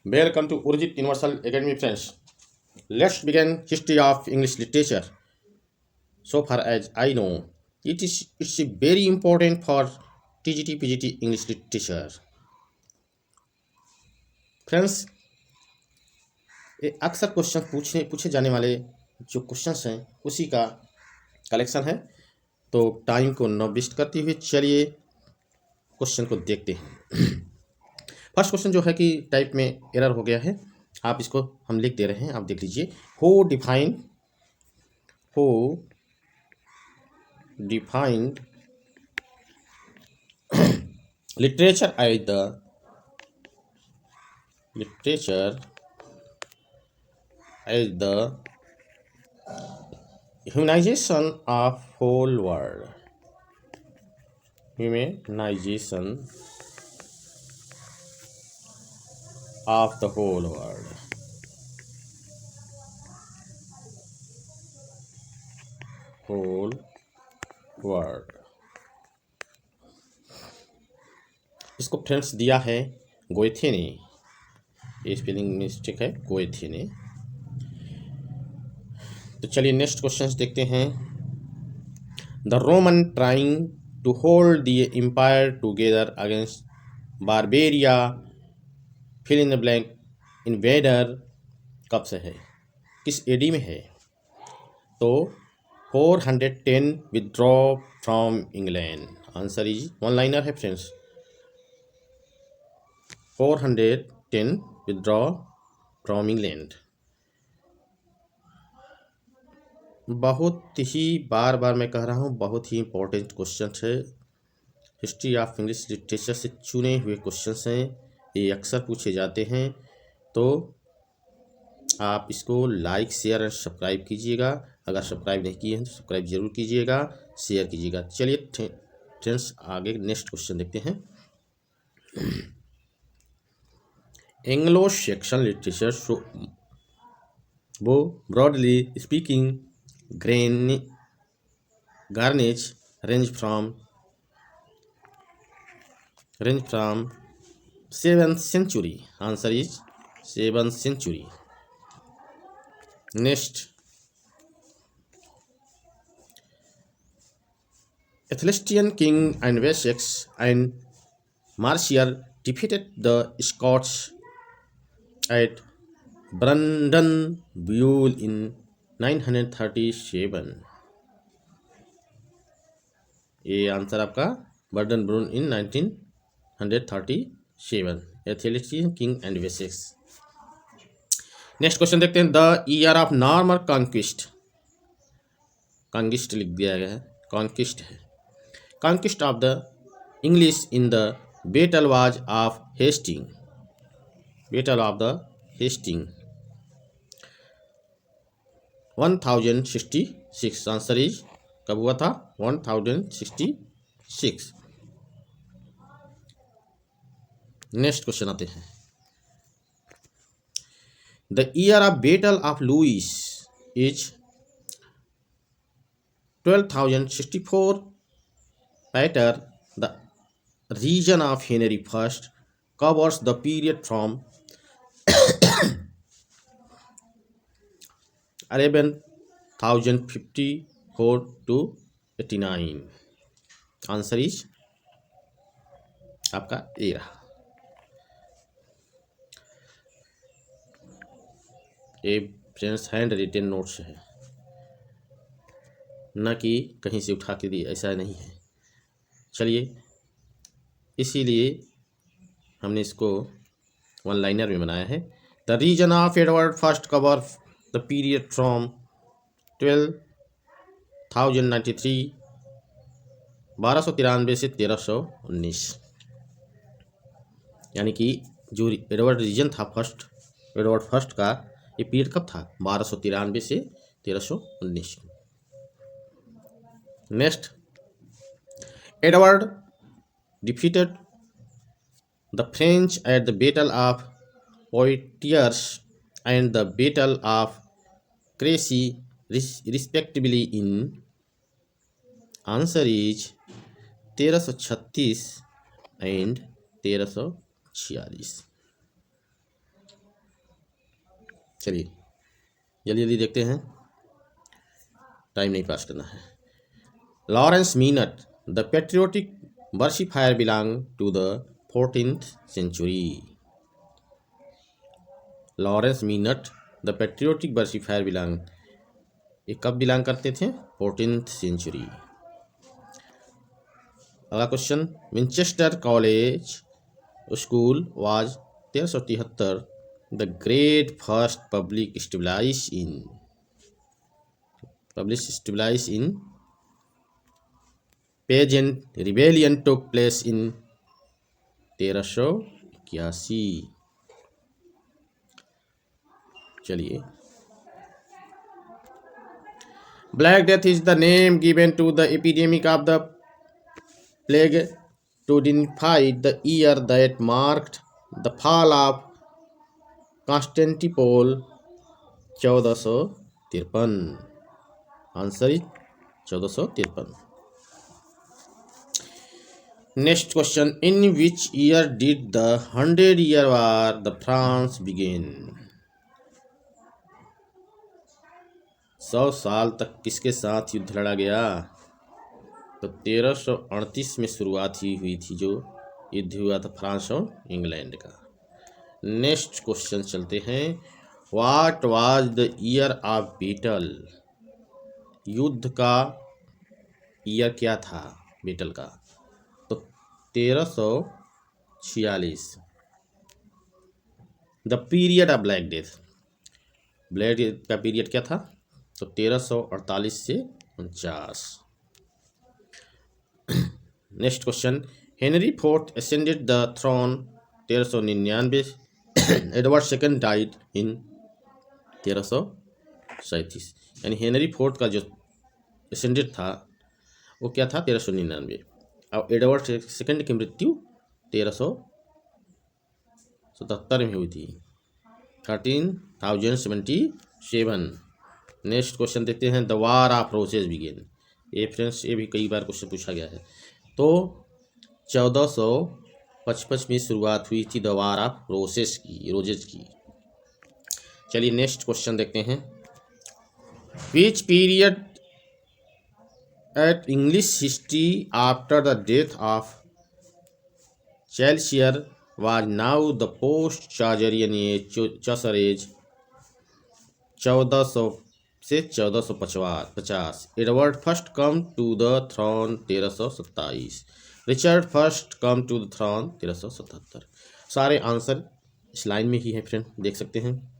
Welcome to Urjit Universal Academy, friends. Let's begin history of English literature. So far as I know, it's very important for TGT PGT English literature. Friends, ये अक्सर question पूछे जाने वाले जो questions हैं उसी का collection है। तो टाइम को न वेस्ट करते हुए चलिए क्वेश्चन को देखते हैं। फर्स्ट क्वेश्चन जो है कि टाइप में एरर हो गया है, आप इसको हम लिख दे रहे हैं, आप देख लीजिए। Who defined literature as the humanization of whole world. Humanization of the whole world. Whole world. इसको फ्रेंड्स दिया है गोएथे ने, ये स्पेलिंग मिस्टेक है, गोएथे ने। तो चलिए नेक्स्ट क्वेश्चन देखते हैं। The Roman trying to hold the empire together against barbarian fill in the blank invader कब से है, किस एडी में है? तो 410 withdraw from England. Answer is one liner है फ्रेंड्स। 410 withdraw from England. बहुत ही बार मैं कह रहा हूँ, बहुत ही इम्पोर्टेंट क्वेश्चन है। हिस्ट्री ऑफ इंग्लिश लिटरेचर से चुने हुए क्वेश्चन हैं, ये अक्सर पूछे जाते हैं। तो आप इसको लाइक शेयर और सब्सक्राइब कीजिएगा। अगर सब्सक्राइब नहीं किए हैं तो सब्सक्राइब जरूर कीजिएगा, शेयर कीजिएगा। चलिए फ्रेंड्स आगे नेक्स्ट क्वेश्चन देखते हैं। एंग्लो सेक्शन लिटरेचर वो ब्रॉडली स्पीकिंग गार्नेज range from 7th century. Answer is 7th century. Next, Athelstan king and Wessex and Marcia defeated the Scots at Brandon Buell in 937. ये answer आपका बर्डन ब्रून in 1937। Athelstan king and Wessex. Next question देखते हैं। The year of Norman conquest, conquest लिख दिया गया है, कॉन्क्विस्ट है। Conquest of the English in the battle was of Hasting, battle of the Hasting 1066। Answer is कब हुआ था? 1066। नेक्स्ट क्वेश्चन आते हैं। The year of battle of Lewes is 1264। पैटर the reign of Henry first covers the period from 1154 to 89। Answer is आपका ए रहा। ये friends hand retain notes है, न कि कहीं से उठा के दी, ऐसा नहीं है। चलिए इसीलिए हमने इसको वन लाइनर में बनाया है। The reign of Edward first cover the period from 1293 1293 से 1319। यानी कि जो एडवर्ड रीजन था एडवर्ड फर्स्ट का, ये पीरियड कब था? 1293 से 1319। Next, Edward defeated the French at the battle of Poitiers and the battle of Crecy respectively in. Answer is 1336 and 1346। चलिए जल्दी जल्दी देखते हैं, टाइम नहीं पास करना है। Lawrence mint the patriotic versifier belong to the 14th century. Lawrence mint the patriotic versifier belong, ये कब बिलोंग करते थे? 14th century. अगला question, Winchester college school was 1373 the great first public stabilize in peasant rebellion took place in 1381। चलिए, black death is the name given to the epidemic of the plague to dignify the year that marked the fall of Constantinople 1453। Answer is 1453। Next question, in which year did the 100-year war the France begin? 100 साल तक किसके साथ युद्ध लड़ा गया? तो 1338 में शुरुआत ही हुई थी, जो युद्ध हुआ था फ्रांस और इंग्लैंड का। नेक्स्ट क्वेश्चन चलते हैं, what was the year of battle? युद्ध का ईयर क्या था बैटल का? तो 1346। The period of black death, black death का पीरियड क्या था? तो 1348 से 49। Next question, Henry fourth ascended the throne 1399, Edward second died in 1337। यानी हेनरी फोर्थ का जो असेंडेड था वो क्या था? 1399। और एडवर्ड सेकंड की मृत्यु 1377 में हुई थी, 1377। नेक्स्ट क्वेश्चन देखते हैं, the war of roses begin. ये फ्रेंड्स, ये भी कई बार क्वेश्चन पूछा गया है। तो 1455 में शुरुआत हुई थी द वार ऑफ रोजेस की। चलिए नेक्स्ट क्वेश्चन देखते हैं, which period at English history after the death of Chaucer was now the post Chaucerian age, Chaucer age 1400 से 1450। Edward first come to the throne 1327। Richard first come to the throne 1377। सारे answer इस line में ही है friend, देख सकते हैं।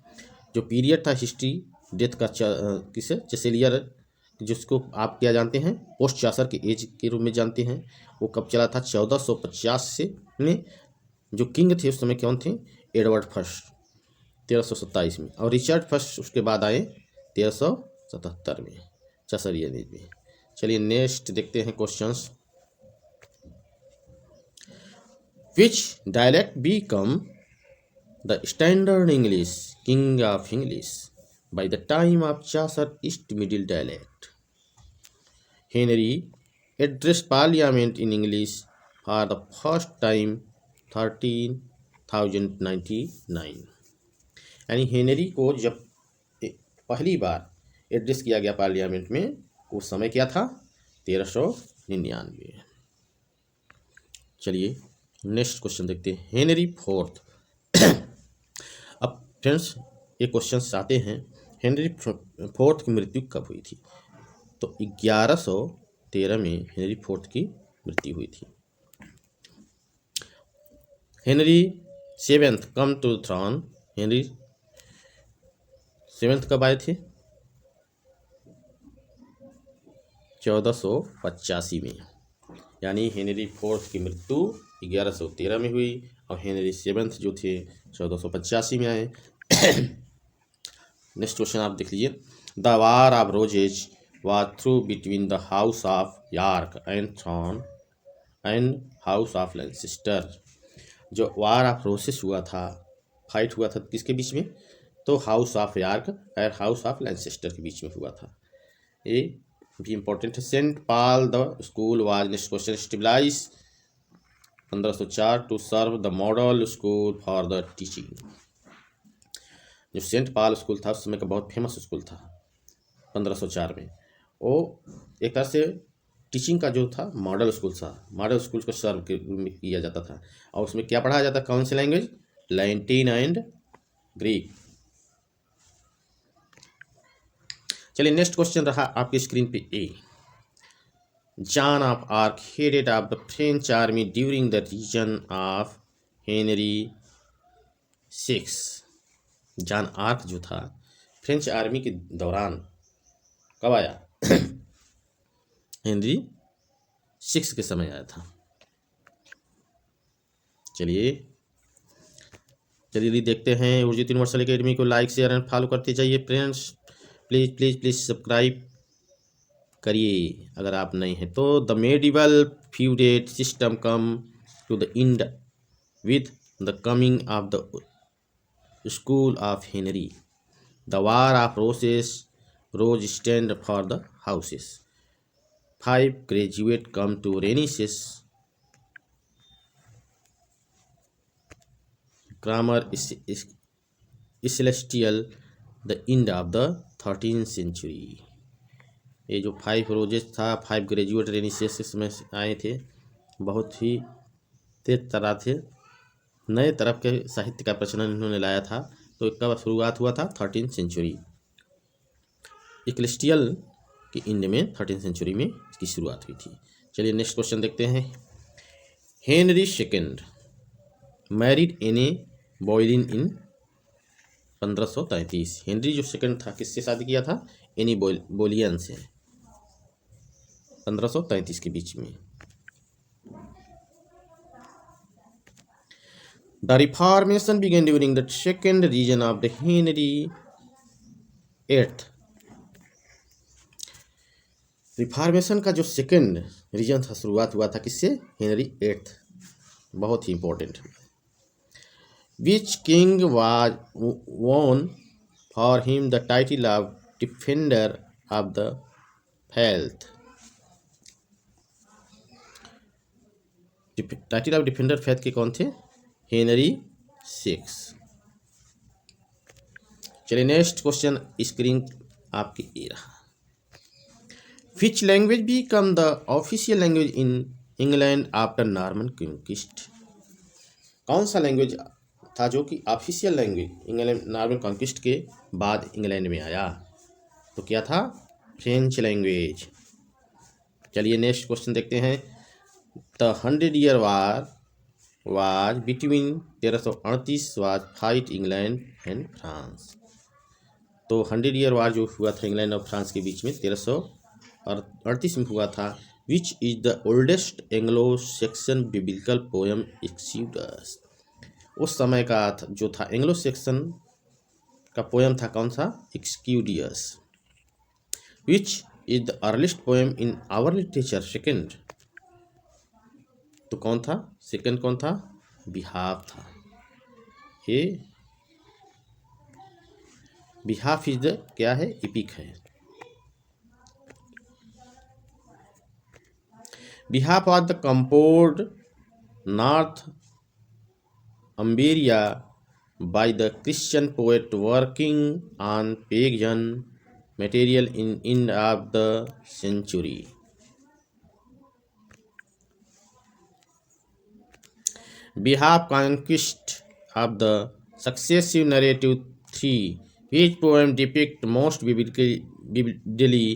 जो period था हिस्ट्री डेथ का किसे चेसेलियर, जिसको आप क्या जानते हैं, पोस्ट चासर के एज के रूप में जानते हैं, वो कब चला था? 1450 से में। जो किंग थे उस समय कौन थे? एडवर्ड फर्स्ट 1327 में, और रिचर्ड फर्स्ट उसके बाद आए 1377 में चासरियन एज में। चलिए नेक्स्ट देखते हैं questions, which dialect become the standard English king of English by the time of Chaucer East Middle dialect? Henry addressed Parliament in English for the first time 1399। यानी Henry को जब पहली बार एड्रेस किया गया पार्लियामेंट में, उस समय क्या था? 1399। चलिए नेक्स्ट क्वेश्चन देखते हैं, हेनरी फोर्थ। अब फ्रेंड्स ये क्वेश्चन आते हैं, हेनरी फोर्थ की मृत्यु कब हुई थी? तो 1113 में हेनरी फोर्थ की मृत्यु हुई थी। Henry seventh come to the throne, Henry seventh कब आए थे? 1485 में। यानी हेनरी फोर्थ की मृत्यु 1113 में हुई और हेनरी सेवेंथ जो थे 1485 में आए। नेक्स्ट क्वेश्चन आप देख लीजिए, the war of roses was through between the house of York and throne and house of Lancaster. जो वार ऑफ रोजेस हुआ था, फाइट हुआ था किसके बीच में? तो हाउस ऑफ यॉर्क और हाउस ऑफ लैंचेस्टर के बीच में हुआ था। ये भी इम्पोर्टेंट है। Saint Paul the school was, next question, stabilise 1504 to serve the model school for the teaching. जो सेंट पॉल स्कूल था उस समय का बहुत फेमस स्कूल था 1504 में। वो एक तरह से टीचिंग का जो था मॉडल स्कूल था, मॉडल स्कूल को सर्व किया जाता था। और उसमें क्या पढ़ाया जाता, कौन सी लैंग्वेज, लैटिन एंड ग्रीक। चलिए नेक्स्ट क्वेश्चन रहा आपकी स्क्रीन पे ए। John of Arc headed of the French army during the reign of Henry six. John Arc जो था फ्रेंच आर्मी के दौरान कब आया हेनरी सिक्स के समय आया था। चलिए देखते हैं। उर्जित यूनिवर्सल एकेडमी को लाइक शेयर एंड फॉलो करते जाइए friends. Please please please subscribe करिए अगर आप नहीं हैं तो। The medieval feudal system come to the end with the coming of the school of Henry. The war of rose stand for the houses. 5 graduate come to Renaissance grammar is celestial the end of the 13th century। ये जो 5 roses था, 5 graduate रेनिसेस में आए थे, बहुत ही तेज तरह थे, नए तरफ के साहित्य का प्रचलन इन्होंने लाया था। तो इसका शुरुआत हुआ था 13th सेंचुरी, इक्लेस्टियल के इंड में 13th सेंचुरी में इसकी शुरुआत हुई थी। चलिए नेक्स्ट क्वेश्चन देखते हैं। हेनरी सेकेंड मैरिड एने बोलिन इन 1533। हेनरी जो सेकंड था किससे शादी किया था, एनी बोलियन से 1533 के बीच में। The reformation began during the second region of the Henry eighth. Reformation का जो सेकेंड रीजन था शुरुआत हुआ था किससे, हेनरी एट्थ, बहुत ही important. Which king was won for him the title of defender of the faith. Title of defender faith के कौन थे, हेनरी सिक्स। चलिए नेक्स्ट क्वेश्चन स्क्रीन आपकी ये रहा। Which language become the official language in England after Norman conquest. कौन सा language था जो कि official language England Norman conquest के बाद इंग्लैंड में आया, तो क्या था, फ्रेंच लैंग्वेज। चलिए नेक्स्ट क्वेश्चन देखते हैं। The 100 Year War was between 1338 was fight England and France. तो 100 Year War जो हुआ था इंग्लैंड और फ्रांस के बीच में 1338 में हुआ था। Which is the oldest Anglo Saxon biblical poem Exodus. उस समय का जो था एंग्लो सेक्शन का पोएम था कौन सा, Exodus. Which is the earliest poem in our literature second. तो कौन था सेकंड, कौन था, बिहाफ था। ये बिहाफ इज द क्या है, एपिक है। Behalf of the composed Northumbria by the Christian poet working on pagan material in end of the century. Behalf conquest of the successive narrative 3, which poem depict most vividly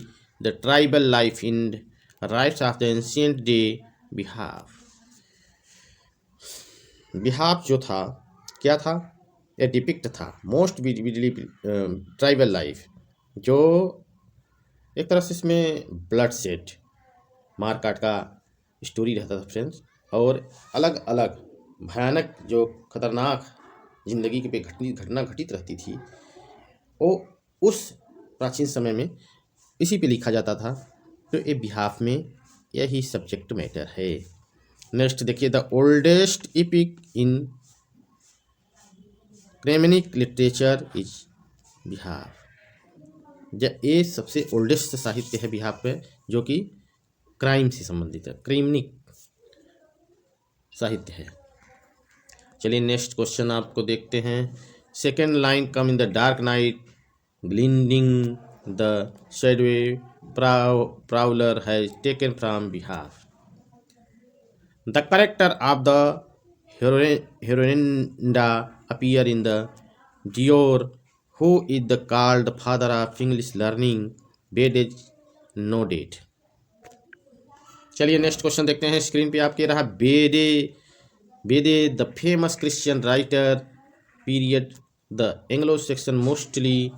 the tribal life and rites of the ancient day behalf। Behalf जो था क्या था, ये depict था most vividly tribal life, जो एक तरह से इसमें ब्लड सेट मारकाट का स्टोरी रहता था फ्रेंड्स, और अलग अलग भयानक जो खतरनाक जिंदगी के पे घटना घटित रहती थी, वो उस प्राचीन समय में इसी पे लिखा जाता था। तो ये बिहाफ में यही सब्जेक्ट मैटर है। नेक्स्ट देखिए, the oldest epic in Kramnik literature is behalf. ये सबसे ओल्डेस्ट साहित्य है बिहाफ पे, जो कि क्राइम से संबंधित है, क्रेमनिक साहित्य है। चलिए नेक्स्ट क्वेश्चन आपको देखते हैं Second line come in the dark night, gleaming the shadowy prowler has taken from behalf. The character of the heroine appear in the Dior, who is the called father of English learning, bed is no date. चलिए next question देखते हैं। Screen पे आपके रहा Bede Bede the famous Christian writer period the Anglo Saxon mostly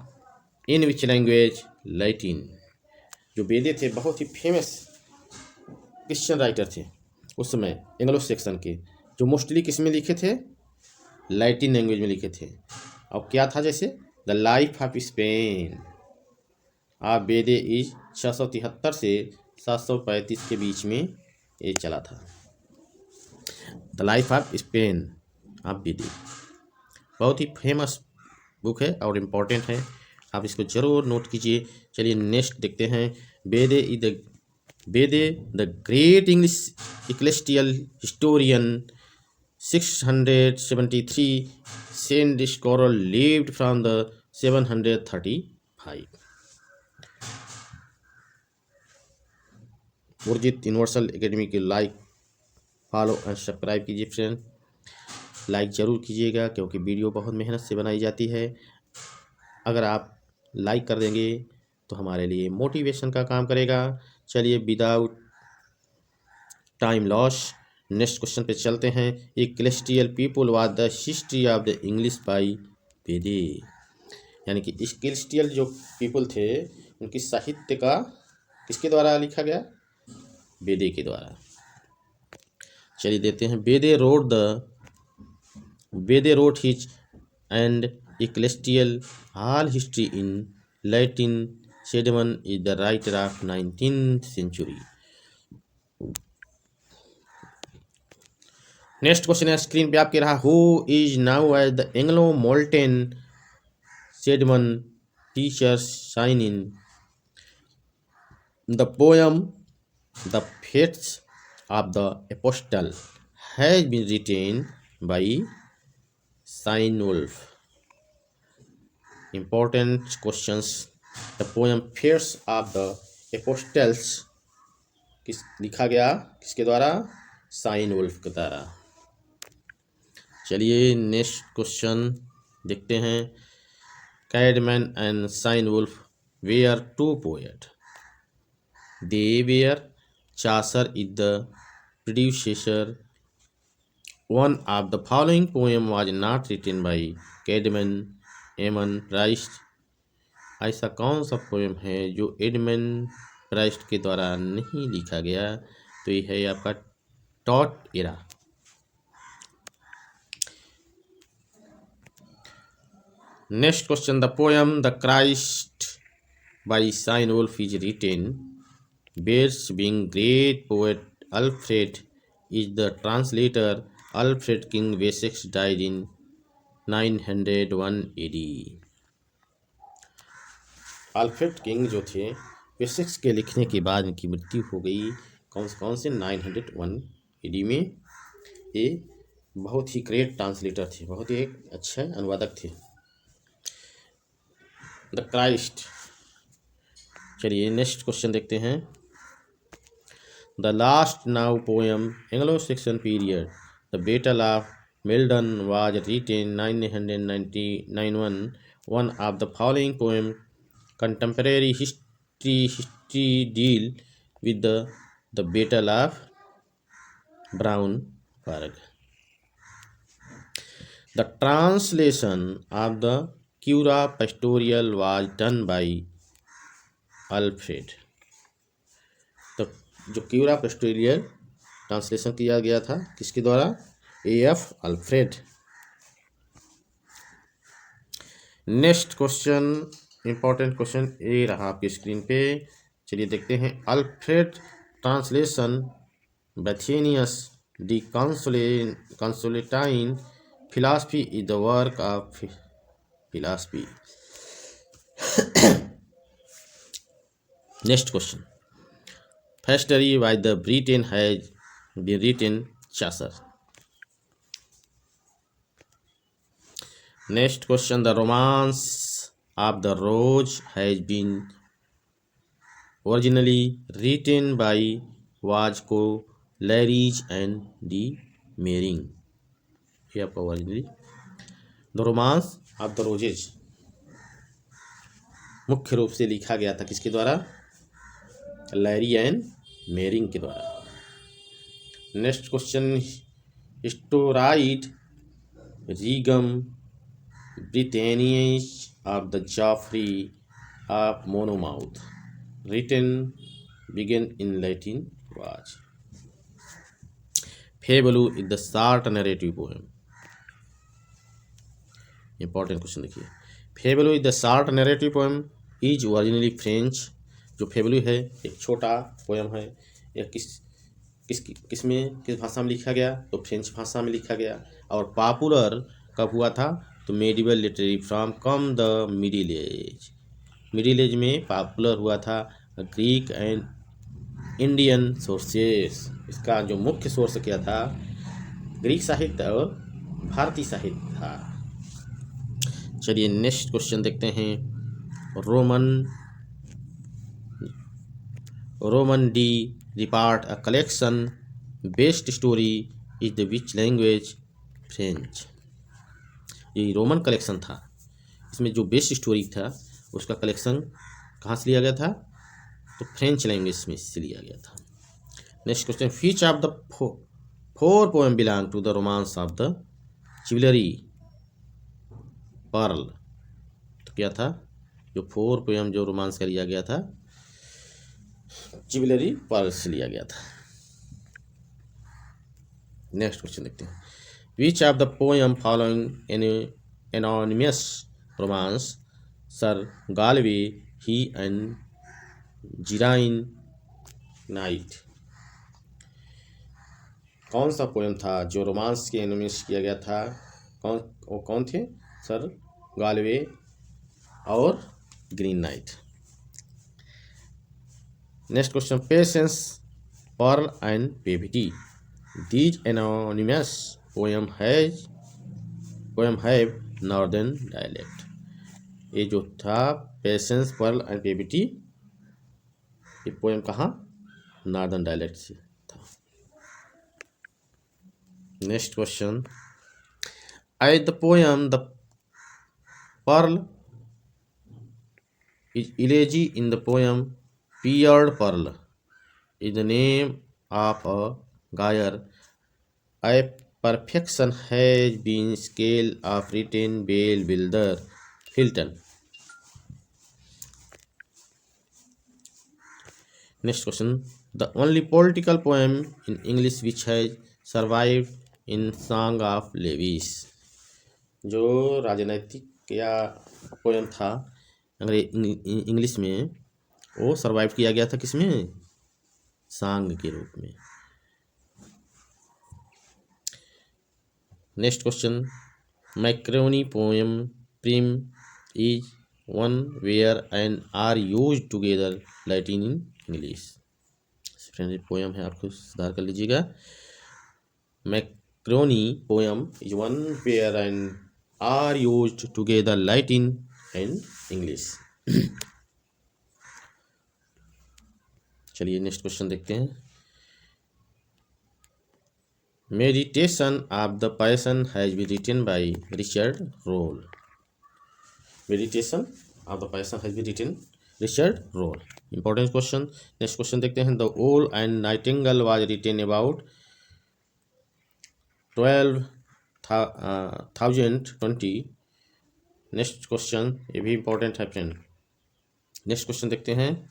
in which language Latin. जो Bede थे बहुत ही famous Christian writer थे उस समय एंग्लो सेक्शन के, जो मोस्टली किस में लिखे थे? लैटिन लैंग्वेज में लिखे थे। अब क्या था? जैसे द लाइफ ऑफ स्पेन आप बेदे इज 673 से 735 के बीच में ये चला था। द लाइफ ऑफ स्पेन आप बेदे बहुत ही फेमस बुक है और इम्पोर्टेंट है, आप इसको ज़रूर नोट कीजिए। चलिए नेक्स्ट देखते हैं। Bede the great English ecclesiastical historian 673 saint स्कोरल lived from the 735। Urjit universal academy के लाइक फॉलो एंड सब्सक्राइब कीजिए फ्रेंड। लाइक ज़रूर कीजिएगा क्योंकि वीडियो बहुत मेहनत से बनाई जाती है। अगर आप लाइक कर देंगे तो हमारे लिए मोटिवेशन का काम करेगा। चलिए without time loss next question पे चलते हैं। Ecclesiastical people was the history of the English by Bede. यानी कि इक्लेस्टियल जो पीपल थे उनकी साहित्य का किसके द्वारा लिखा गया? बेदे के द्वारा। चलिए देखते हैं। Bede wrote his and ecclesiastical all history in Latin. Caedmon is the writer of 19th century। Next question है स्क्रीन पे आपके रहा। Who is now age the Anglo molten Caedmon teacher sign in. The poem the fates of the Apostle has been written by Cynewulf। Important questions। The poem Fears of the Apostles किस लिखा गया? किसके द्वारा? साइनवुल्फ के द्वारा। चलिए next question देखते हैं। Caedmon and Cynewulf were two poet. They were Chaucer is the predecessor. One of the following poem was not written by Caedmon Eamon Priest। ऐसा कौन सा पोएम है जो एडमन प्राइस्ट के द्वारा नहीं लिखा गया? तो ये है आपका टॉट era. Next question. The poem the Christ by Cynewulf is written. Bears being great poet Alfred is the translator। Alfred King Wessex died in 901 AD। Alfred king जो थे वेसेक्स के लिखने के बाद इनकी मृत्यु हो गई। कौन से 901 AD में। ये बहुत ही ग्रेट ट्रांसलेटर थे, बहुत ही एक अच्छे अनुवादक थे। The Christ. चलिए नेक्स्ट क्वेश्चन देखते हैं। The last now poem Anglo-Saxon period The Battle of Maldon was written 991। One of the following poem contemporary history deal with the Battle of Braunsburg। The translation of the Cura Pastoral was done by Alfred। जो क्यूरा पेस्टोरियल translation किया गया था किसके द्वारा? AF Alfred. Next question important question ये रहा आपकी screen पे। चलिए देखते हैं। अल्फ्रेड ट्रांसलेशन बैथेनियस डी कंसोलेटाइन philosophy is the work of philosophy. Next question. History by the Britain has been written Chaucer। Next question, the romance of the rose has been originally written by Vasco Lariz and de Mering. ये आपका originally the romance of the roses मुख्य रूप से लिखा गया था किसके द्वारा? लैरी एंड मेरिंग के द्वारा। नेक्स्ट क्वेश्चन, हिस्टोराइड रीगम ब्रिटेनियस of the Geoffrey of Monmouth written begin in Latin was. Fabliau is the short narrative poem. Important question देखिए, fabliau is the short narrative poem is originally French. जो fabliau है एक छोटा पोएम है, यह किस भाषा में लिखा गया? तो फ्रेंच भाषा में लिखा गया। और पॉपुलर कब हुआ था? तो medieval literary from come the middle age. Middle age में पॉपुलर हुआ था। ग्रीक एंड इंडियन सोर्सेस, इसका जो मुख्य सोर्स क्या था? ग्रीक साहित्य और भारतीय साहित्य था। चलिए नेक्स्ट क्वेश्चन देखते हैं, Roman D report a collection best story is the which language? French. ये रोमन कलेक्शन था, इसमें जो बेस्ट स्टोरी था उसका कलेक्शन कहाँ से लिया गया था? तो फ्रेंच लैंग्वेज में से लिया गया था। Next question, which of the four poem belong to the romance of the chivalry pearl? तो क्या था? जो फोर पोएम जो रोमांस का लिया गया था चिवलरी पर्ल से लिया गया था। नेक्स्ट क्वेश्चन देखते हैं, which of the poem following anonymous romance sir Gawain ही एंड जिराइन नाइट? कौन सा पोएम था जो रोमांस के एनोनिमस किया गया था? कौन थे? सर गालवे और green knight. Next question, patience pearl and purity these anonymous poem have northern dialect. ये जो था पेशेंस पर्ल एंड पेविटी, ये पोएम कहाँ? नॉर्दर्न डायलेक्ट से था। Next question, as the poem the pearl is elegy in the poem Pierred Pearl is the name of a Gayer. A perfection has been scale of written Bale Builder Hilton. Next question, the only political poem in English which has survived in Song of Lewis. जो राजनैतिक या poem था English में, वो survive किया गया था किसमें? सांग के रूप में। नेक्स्ट क्वेश्चन, मैक्रोनी पोएम प्रिम is one where and are use together Latin in English. Friend poem है, आपको सुधार कर लीजिएगा। Macaroni poem is one where and are use together Latin and English. चलिए नेक्स्ट क्वेश्चन देखते हैं, meditation of the passion has been written by Richard Rolle. Meditation of the passion has been written Richard Rolle. Important question. Next question देखते हैं, the ओल and nightingale was written about 1220। Next question, ये भी important है friend. Next question देखते हैं,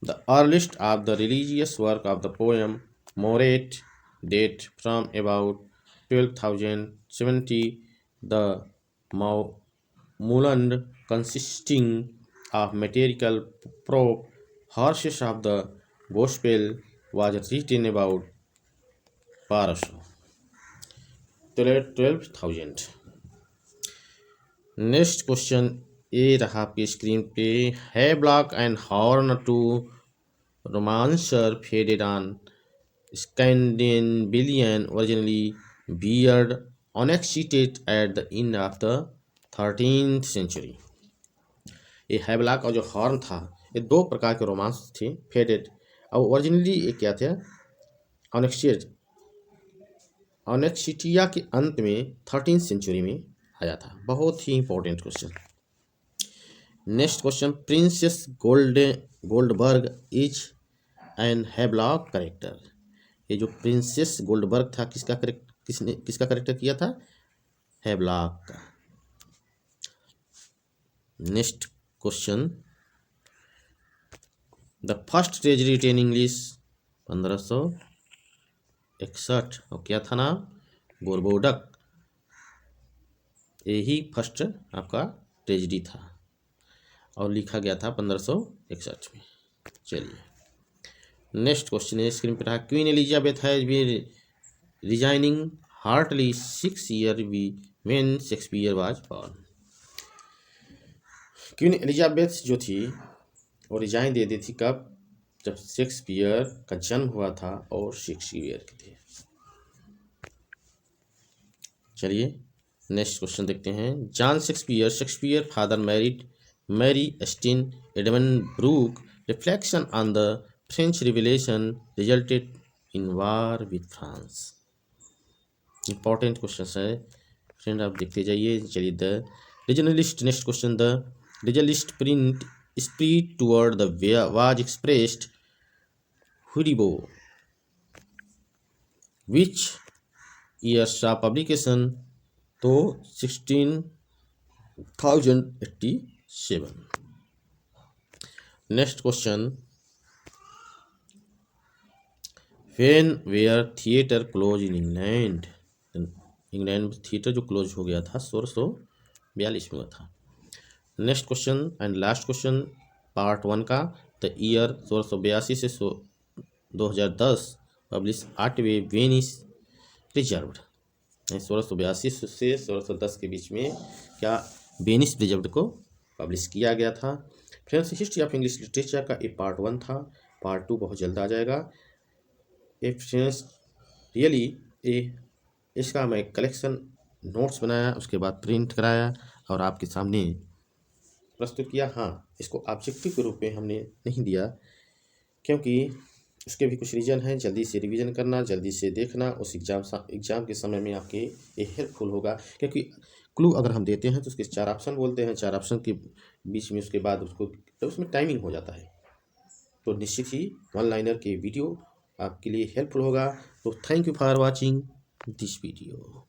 the earliest of the religious work of the poem moral date from about 1270। The मूलंड consisting of metrical prop horses of the gospel was written about 12,000। Next question ये रहा आपकी screen पे, Havelok and Horn two romances faded on Scandinavian originally beard ऑनेक्स seated at the end of the 13th century। ये Havelock और जो horn था, ये दो प्रकार के रोमांस थे फेडेड, और ओरिजिनली ये क्या थे, ऑनेक्सिटिया के अंत में 13th सेंचुरी में आया था। बहुत ही important question. Next question, princess Goldberg is an Havelok character. ये जो प्रिंसेस गोल्डबर्ग था, किसका करेक्टर किया था, हैवलॉक का। Next question, the first treasury in English 1561, और क्या था नाम, गोरबोडक। यही फर्स्ट आपका ट्रेजरी था और लिखा गया था 1561 में। चलिए नेक्स्ट क्वेश्चन है, स्क्रीन पर रहा, queen Elizabeth has been resigning hardly 6 years when Shakespeare was born. Queen Elizabeth जो थी वो रिजाइन दे दी थी, कब, जब शेक्सपियर का जन्म हुआ था और शेक्सपियर के थे। चलिए नेक्स्ट क्वेश्चन देखते हैं, John Shakespeare father married Mary Arden Edmund Burke reflection on the French revolution resulted in war with France. Important question है फ्रेंड, आप देखते जाइए। चलिए the rationalist, next question, the rationalist print spirit toward the was expressed Hudibras which years of publication, तो 1687। Next question, when were theatre close in England. England में theatre जो close हो गया था 1642 में हुआ था। Next question and last question part 1 का, द ईयर 1682 से 2010 पब्लिश 8वें वेनिस रिजर्व्ड। 1682 से 1610 के बीच में क्या वेनिस रिजर्व्ड को पब्लिश किया गया था। Friends, history of English literature का ये पार्ट 1 था, पार्ट 2 बहुत जल्द आ जाएगा। ये फ्रेंड्स रियली इसका मैं कलेक्शन नोट्स बनाया, उसके बाद प्रिंट कराया और आपके सामने प्रस्तुत किया। हाँ, इसको ऑब्जेक्टिव के रूप में हमने नहीं दिया क्योंकि उसके भी कुछ रीज़न हैं। जल्दी से रिवीजन करना, जल्दी से देखना, उस एग्ज़ाम के समय में आपके ये हेल्पफुल होगा। क्योंकि क्लू अगर हम देते हैं तो उसके 4 ऑप्शन बोलते हैं, 4 ऑप्शन के बीच में उसके बाद उसको तो उसमें टाइमिंग हो जाता है। तो निश्चित ही वन लाइनर के वीडियो आपके लिए हेल्पफुल होगा। तो thank you for watching this video.